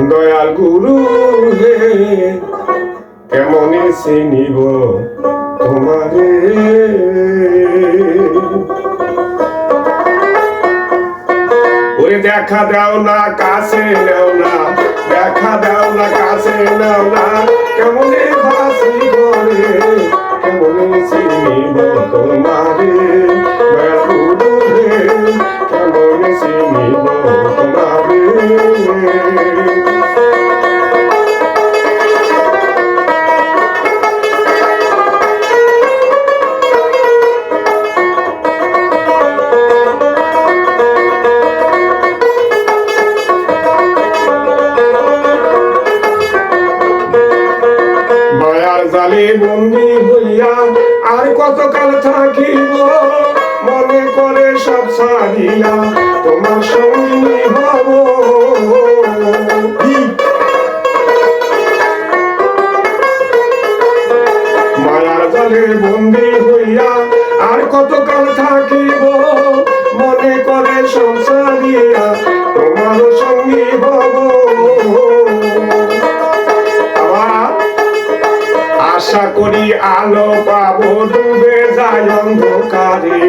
দয়াল গুরু হে কেমনে চিনিব তোমারে ওরে দেখা দাও না কাছে নেও না দেখা দাও না কাছে নেও না কেমনে ভাসি করে কেমনে চিনিব তোমারে দয়াল গুরু হে কেমনে চিনিব তোমারে জালে বন্দি হইয়া আর কতকাল থাকিব মনে করে সব ছাড়িয়া তোমার সঙ্গী হব মায়ার জালে বন্দি হইয়া আর কতকাল থাকিব মনে করে সব ছাড়িয়া তোমার সঙ্গী হব আশা করি আলো পাবো ডুবে যায় অন্ধকারে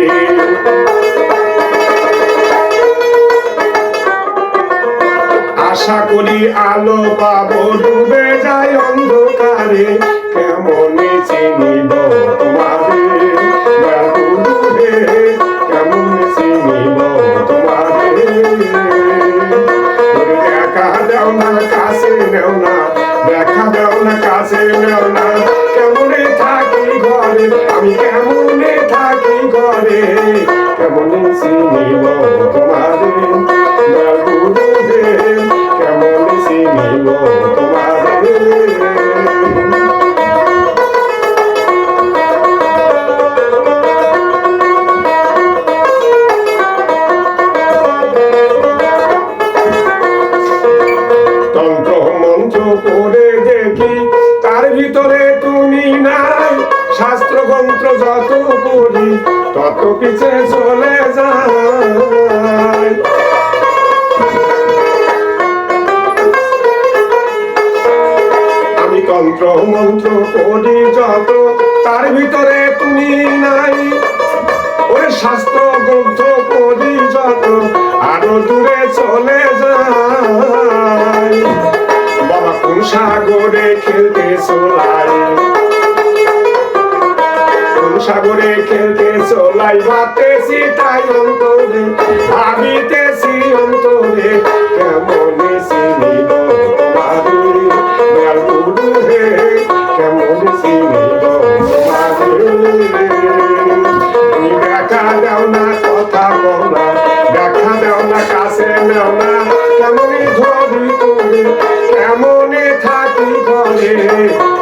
আশা করি আলো পাবো ডুবে যায় অন্ধকারে কেমনে চিনিব তোমারে দয়াল গুরু হে কেমনে চিনিব তোমারে দেখা দাও না কাছে নেও না দেখা দাও না কাছে নেও না কেমনে থাকি ঘরে আমি কেমনে থাকি ঘরে কেমনে চিনিব তোমারে দয়াল গুরু হে কেমনে চিনিব তোমারে তন্ত্র মন্ত্র পড়ে দেখি তার ভিতরে তুমি নাই শাস্ত্র গ্রন্থ যত পড়ি তত পিছে চলে যায় আমি তন্ত্র মন্ত্র পড়ি যত তার ভিতরে তুমি নাই ওই শাস্ত্র গ্রন্থ পড়ি যত আরো দূরে চলে যায় বাবা কোন সাগরে খেলতে চলাই কোন সাগরে খেলতে চলাই ভাবতেছি তাই অন্তরে ভাবিতেছি অন্তরে কেমনে চিনিব তোমারে দয়াল গুরু হে কেমনে চিনিব তোমারে দেখা দাও না কথা বল না দেখা দাও না কাছে নেও না কেমনে ধরি তোরে কেমনে থাকি ঘরে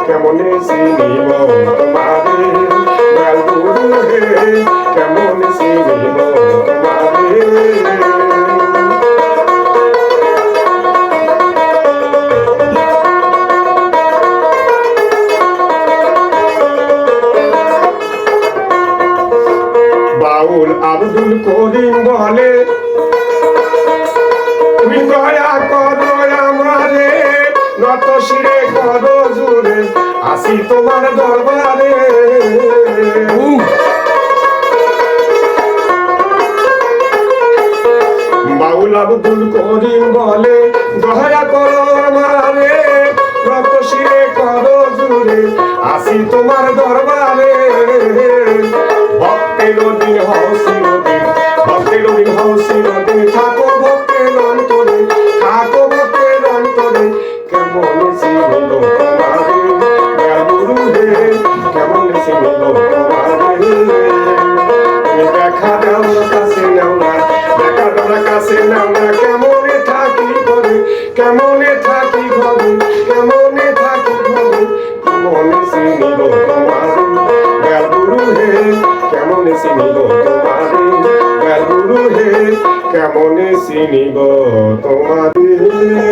কেমনে চিনিব তোমারে দয়াল গুরু হে কেমনে চিনিব তোমারে বাউল আব্দুল করিম বলে তুমি দয়া করো আমারে নত শিরে করো জুড়ে আসি তোমার দরবারে বাউল আব্দুল করিম বলে দয়া করো আমারে নত শিরে করো জুড়ে আসি তোমার দরবারে ভক্তের দিন হও চিরদিন ভক্তের দিন হও চিরদিন থাকো ভক্তের অন্তরে থাকো ভক্তের অন্তরে কেমন চিনিব তোমারে দয়াল গুরু হে কেমন চিনিব তোমারে দেখা দাও না কাছে নাও না দেখা দাও না কাছে নাও না কেমনে থাকি ঘরে কেমনে থাকি ঘরে কেমনে থাকি ঘরে কেমনে চিনিব তোমারে দয়াল গুরু হে কেমনে চিনিব তোমারে দয়াল গুরু হে কেমনে চিনিব তোমারে।